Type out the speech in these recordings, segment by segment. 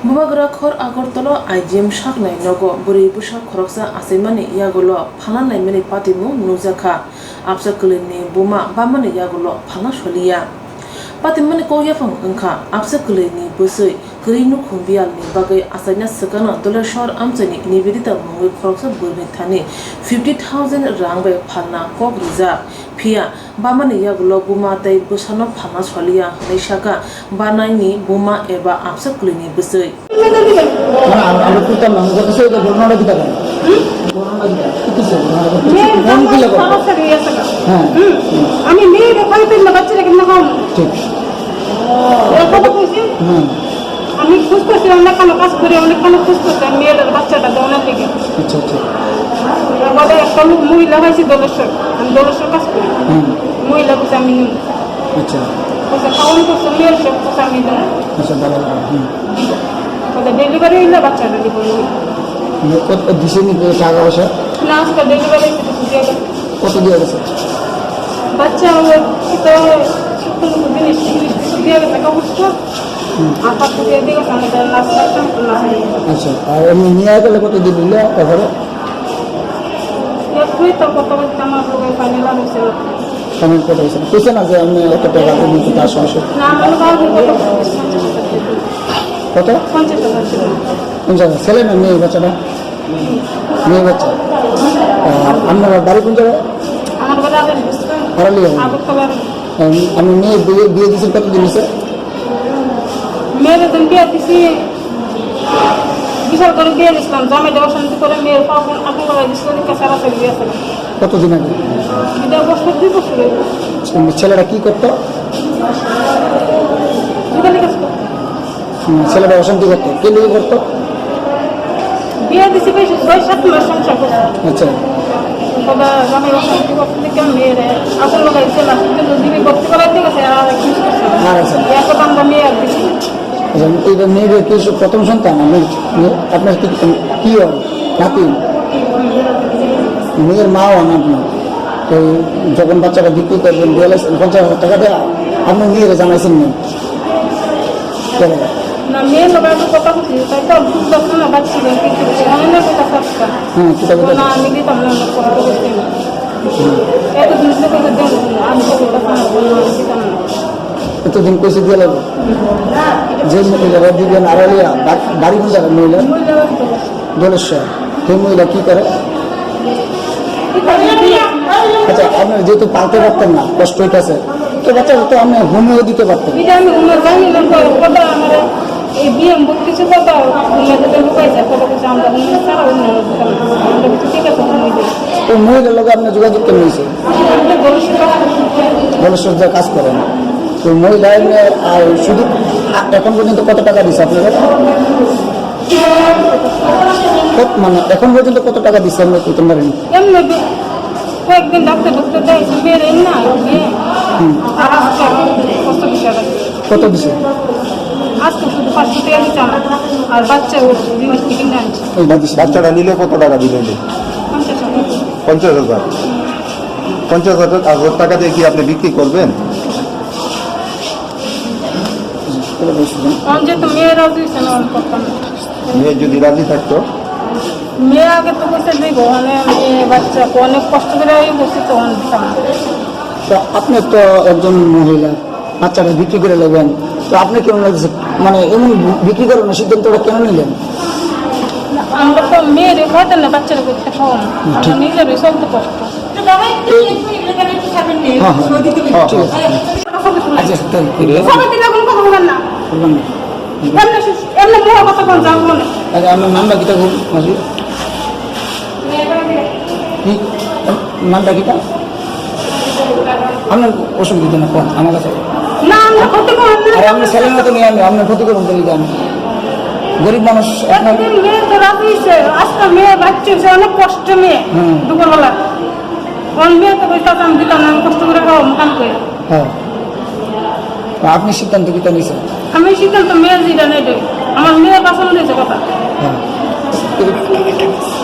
Bubagra khor Agartala IGM Shaknai Nogo Buri Busha Koroksa Asemani Yagolo Pananai Mini Patimu Nuzaka Absakulini Buma Bamani Yagolo Panasholia Patimani Koya from Unka Absakulini Busui Grinu Kumbial ni Bagai Asanya Sakana Dollar Shor Amsani Nividita Mungu Koroksa Burmitani 50,000 Rangbe Pana Kok Reserve Pia Bamani Yagolo Buma Dai Busano Panasholia Nishaka Banaini Buma Eba Absakulini Busui আমরা করতাম না যত সে বর্ণনা দিতে পারে হ্যাঁ আমি মেয়ে রেখাই পেলাম বাচ্চারা কেন কম ঠিক আমি খুশ করছি অনেক কাজ করে অনেক খুশ করছি মেয়ের বাচ্চাটা দেওয়ার দিকে আচ্ছা আচ্ছা বলে একটা মহিলা হয়েছে দলেশ্বর আমি দলেশ্বর কাজ করি মহিলা বসে আমি আচ্ছা খাওয়ান করছে মেয়ের সব বসে আমি আচ্ছা ডেলিভারি হইলে বাচ্চাটা দিব কত দিছে নি টাকা পয়সা না আজকে ডেলিভারি কত দিয়ে গেছে বাচ্চা তো জিনিস দিয়ে গেছে কাগজটা আর পাঁচশো দিয়ে দিয়ে গেছে আমাদের নাস্তা আচ্ছা আর এমনি নিয়ে গেলে কত দিয়ে দিলে তারপরে তো কত বলতে আমার লোকের ফাইনাল হয়েছে কেমন কত হয়েছে বুঝছে না যে আমি এত টাকা দিতে তার সমস্যা না আমার কত 50 ছেলে না মেয়ে বাচ্চাটা মেয়ে বাচ্চা আপনার বাড়ি কোন জায়গায় আমি মেয়ে বিয়ে দিয়েছি কতদিন হয়েছে মেয়েদের বিয়ে দিছি বিশাল করে বিয়ে দিয়েছিলাম জামাই দেওয়া শান্তি করে মেয়ের কতদিন আগে বছর 2 বছর ছেলেটা কি করতো ছেলেটা অশান্তি করতো কে লিয়ে করতো বিয়ে দিছি বেশ 6-7 মাস সংসার করতো আচ্ছা বাবা জামাই অশান্তি করতে কেমন মেয়ের আপন লাগাইছে না কিন্তু দিবি করতে করাইতে গেছে আর কি করছে এত দাম মেয়ে আর দিছি এটা মেয়েদের কি প্রথম সন্তান আপনার কি হয় নাতি মেয়ের মাও হন আপনার তো যখন বাচ্চাটা বিক্রি করবেন 50,000 টাকা দেওয়া আপনার মেয়েরা জানাইছেন না না মেয়ে লোক কথা বলছি তাই তো বুঝতে না বাচ্চি না আমি দিতাম না এত জিনিস আমি দিতাম না এতদিন কইসে দিয়ে লাগবে যে মহিলারা দিবেন আড়ালিয়া বাড়ি কোন জায়গায় মহিলা দলেশ্বর সেই মহিলা কি করে আচ্ছা আপনার যেহেতু পালতে পারতেন না কষ্ট হইতেছে তো বাচ্চারা তো আপনি হোমিও দিতে পারতেন এই বিয়ে কিছু কথা লুকাইছে ওই মহিলার লোক আপনি যোগাযোগ করে নিয়েছে দলেশ্বর যা কাজ করেন তো মহিলা আর শুধু এখন পর্যন্ত কত টাকা দিচ্ছে আপনারা মানে এখন পর্যন্ত কত টাকা দিচ্ছে আমরা করতে পারেন কয়েকদিন ডাক্তার দেয় না কত দিচ্ছে আজকে শুধু 500 টাকা দিচ্ছে আর বাচ্চা জিনিস কিনে আনছে বাচ্চাটা নিলে কত টাকা দিলেন 50,000 50,000 টাকা দিয়ে কি আপনি বিক্রি করবেন মেয়ে যদি রাজি থাকতো মেয়ে আগে তো বসে দিব মানে বাচ্চা অনেক কষ্ট করে বসে তখন দিতাম আপনি তো একজন মহিলা বাচ্চাটা বিক্রি করে নেবেন তো আপনি কেমন লাগছে মানে এমন বিক্রি করার সিদ্ধান্তটা কেন নিলেন আমরা তো মেয়ের হয়তো না বাচ্চারা করতে খাওয়ান নিজের চলতে কষ্ট আমার নামটা কিটা মাসি নামটা কিটা আপনার অসুবিধা না আমার কাছে আর আপনার ছেলের মতো নিয়ে আমি আপনার ক্ষতি করুন দিদি আমি গরিব মানুষ মেয়ে তো রাজি আজকে মেয়ে বাচ্চা অনেক কষ্ট মেয়ে দুপুরবেলা কোন মেয়ে তো বলতে আমি দিতাম না আমি কষ্ট করে খাওয়া কাম করে হ্যাঁ আপনি সিদ্ধান্ত কিটা নিয়েছেন আমি সিদ্ধান্ত মেয়ের যেটা নেই আমার মেয়ে পছন্দ হয়েছে কথা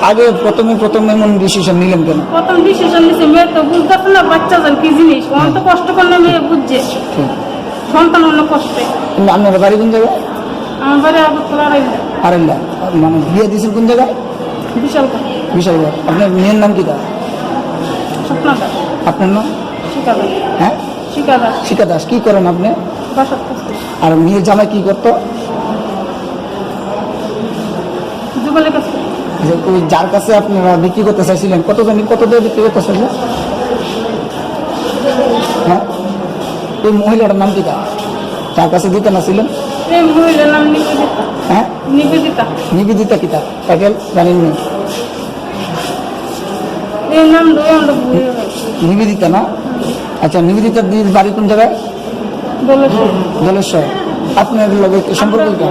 আগে প্রথমে এমন ডিসিশন নিলেন কেন প্রথম ডিসিশন নিয়েছে মেয়ে তো বুঝতে না বাচ্চা যান কি জিনিস অত কষ্ট করলে মেয়ে বুঝছে সন্তান অনেক কষ্টে আপনার বাড়ি কোন জায়গায় আমার বাড়ি আগরতলা আরেল্লা মানে বিয়ে দিয়েছেন কোন জায়গায়? বিশাল বিশালগড়। আপনার মেয়ের নাম কি? স্বপ্নটা আপনার নাম? শিকাদার হ্যাঁ, শিকাদার শিখা দাস। কি করেন আপনি? বাসার কাছে আর মেয়ের জামাই কি করতো? যুগলের কাছে যে ওই যার কাছে আপনারা বিক্রি করতে চাইছিলেন কত দিয়ে বিক্রি করতে চাইছিলেন? হ্যাঁ, ওই মহিলাটার নাম কি? যার কাছে দিতে না ছিলেন? এই মহিলার নাম নিবেদিতা। হ্যাঁ, নিবেদিতা। নিবেদিতা কিতা টাইটেল জানেন না? এই নাম ধরে আমরা ভুলে গেছি। নিবেদিতা না? আচ্ছা, নিবেদিতার দিদির বাড়ি কোন জায়গায়? বলেছে দলেশ্বর। আপনার লগে সম্পর্ক কি?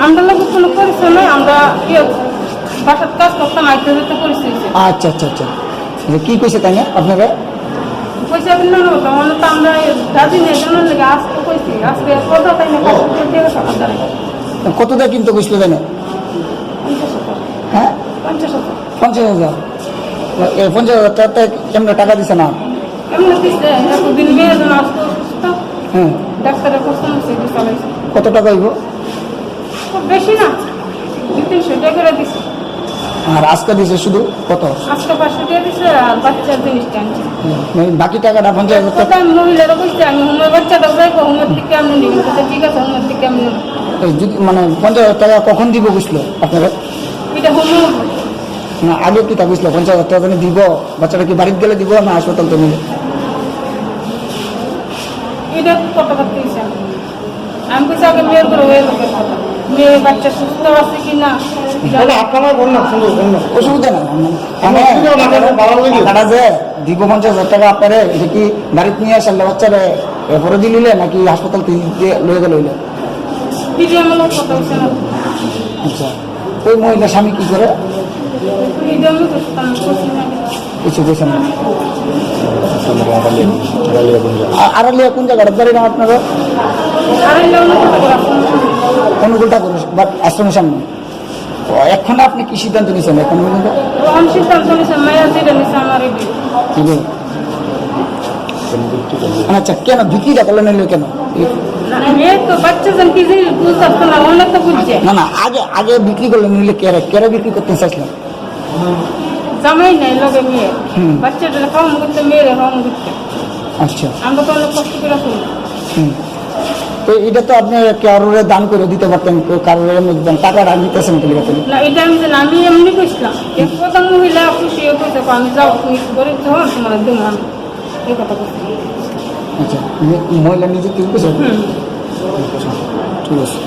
আমরা লোক কোনো পরিচয় নয়, আমরা বাসার কাজ করতাম, আইতে যেতে পরিচয় আচ্ছা আচ্ছা আচ্ছা। কি কইছে তাই না আপনারা? পয়সা বিল না হতো মানে তো আমরা দাদি নিয়ে জন্য লেগে আসতে কইছি, আজকে কথা তাই না কত দিয়ে কিনতে কইছিল তাই না? 50,000 হ্যাঁ, 50,000 50,000। এই 50,000 টাকা কেমন টাকা দিছে না? এমনি দিচ্ছে এতদিন মেয়ের জন্য আসতে অসুস্থ, হ্যাঁ, ডাক্তারের প্রশ্ন সেটি চালাইছে। কত টাকা হইব? খুব বেশি না, 200-300 টাকা করে দিচ্ছে। আর আজকে দিছে শুধু কত? আজকে 500 টাকা দিচ্ছে আর বাচ্চার জিনিসটা আনছে। বাকি টাকাটা 50,000 টাকা। আমি মহিলারা বলছি আমি হোমের বাচ্চাটা যাইবো, হোমের দিকে আমি নিব, ঠিক আছে হোমের দিকে আমি নেব। যদি মানে 50,000 টাকা কখন দিব বুঝলো আপনারা? এটা হোমে না, আগে কি তা বুঝলো 50,000 টাকা জানি দিব? বাচ্চাটা কি বাড়িতে গেলে দিব না হাসপাতাল তো নিলে? এটা কত করতে দিচ্ছে আমি বলছি আগে মেয়ের করে হয়ে লোকের কথা, মেয়ে বাচ্চা সুস্থ আছে কি না। অসুবিধা নাই, টাকাটা যে দিব 50,000 টাকা আপনারে, এটা কি বাড়িতে নিয়ে আসলে বাচ্চারে এরপরে দিলে নাকি হাসপাতাল লয়ে গেলে? দিদি আমার লোক কথা হচ্ছে না, আচ্ছা, ওই মহিলা স্বামী কি করে? দিদি আমি করতাম করছি না। কিছু বুঝেন না। আড়ালিয়া কোন জায়গাটা বাড়ি না আপনারা? আর এলে অন্য কথা করে আপনার অনুকূলটা করে বাট আশ্রমের সামনে। এখন আপনি কি সিদ্ধান্ত নিয়েছেন এখন পর্যন্ত? আমি সিদ্ধান্ত নিয়েছে মায়া যেটা নিয়েছে আমার এই বিয়ে। ঠিক আছে। আচ্ছা, কেন বিক্রিটা করলেন নিলে কেন? মেয়ে তো বাচ্চা যেন কি যে বুঝতে পারতো না, অন্য তো বুঝছে না না, আগে বিক্রি করলেন নিলে কেরা বিক্রি করতে চাইছিলেন? জামাই নাই লগে মেয়ে, বাচ্চাটা খাওয়ান করতে মেয়েরে খাওয়ান করতে। আচ্ছা, আমরা তো অনেক কষ্ট করে করি। তো এটা তো আপনি কারোর দান করে দিতে পারতেন, কারোর টাকা রাখ দিতেছেন তো না, এটা আমি জানি, আমি এমনি কইছিলাম এক প্রধান মহিলা খুশি হয়ে কইছে আমি যাও তুমি গরিব যখন তোমার দেবো আমি এই কথা বলছি। আচ্ছা, মহিলা নিজে কি বুঝে? ঠিক আছে।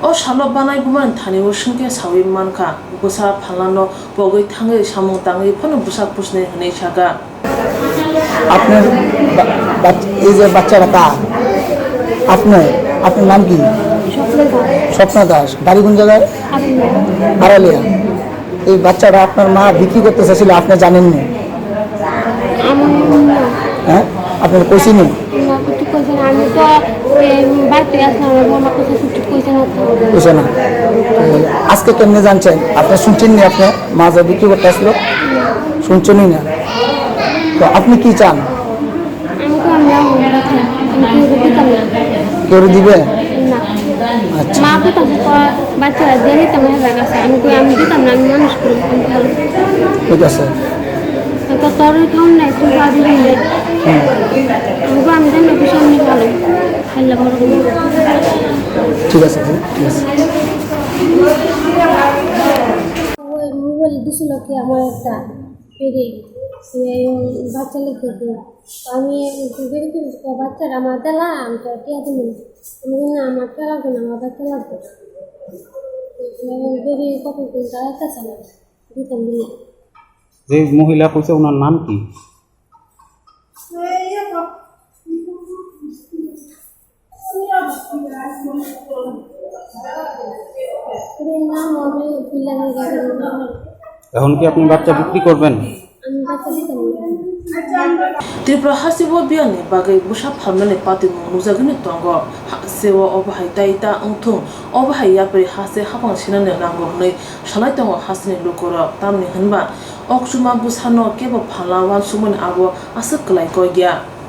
ও শালক বানাই বুমান থানি ওসংকে সাউই মানখা বুসা ফালানো বগৈ থাঙै সামং তাङै ফোন বুসা পুষনে হनै সাগা। আপনার এই যে বাচ্চাটা কার? আপনার নাম কি? স্বপ্না দাস। বাড়ি কোন জায়গায়? আড়ালিয়া। এই বাচ্চাটা আপনার মা বিক্রি করতে চাইছিল, আপনি জানেন না? হ্যাঁ, আপনার কইছি নি? আমি তো বাড়িতে আসলাম, আমার কাছে কিছু কইছে না। কইছে না? আজকে কেমনে জানছেন? আপনি শুনছেন নি আপনার মা যা বিক্রি করতে আসলো? শুনছেনই না? তো আপনি কি চান? আমি তো আমরা দিতাম না। কেউ দিবে না, আচ্ছা, মা কোথাও বাচ্চারা দিয়ে নিতাম কাছে, আমি দিতাম না, আমি মানুষ করি। ঠিক আছে। তো তোর খাওয়ান নাই, তুমি আজ দিন নেই আমি জানি না সামনে ভালো খেললে বড় ঠিক আছে, ঠিক আছে। ওই মোবাইল দিছিল কি আমার একটা পেরে বাচ্চা লিখে দিই, আমি বেরি করি বাচ্চারা আমার দেলা আমি তো টিয়া দিন আমি না আমার টিয়া লাগবে না, আমার বাচ্চা লাগবে বেরি কত কিনতে আসতেছে না দিতাম দিলে। যে মহিলা কইছে ওনার নাম কি? নাম আমি এখন কি আপনি বাচ্চা বিক্রি করবেন? আমি বাচ্চা দিতাম না। ত্রিপুরা হাসিব বিয়ানি বাগৈ বুসা ফালমানে পাতি নুজাগনি তঙ্গ সেও অবহাই তাইতা अंथुं অবহাই ইয়াপরি হাসে হাপাং সিনানে নাঙ্গো হनै সালাই তঙ্গ হাসনি লোকর তামনি হনবা অকসুমা বুসাनो केबो फालावान सुमन आबो आसक कलाई कय गया।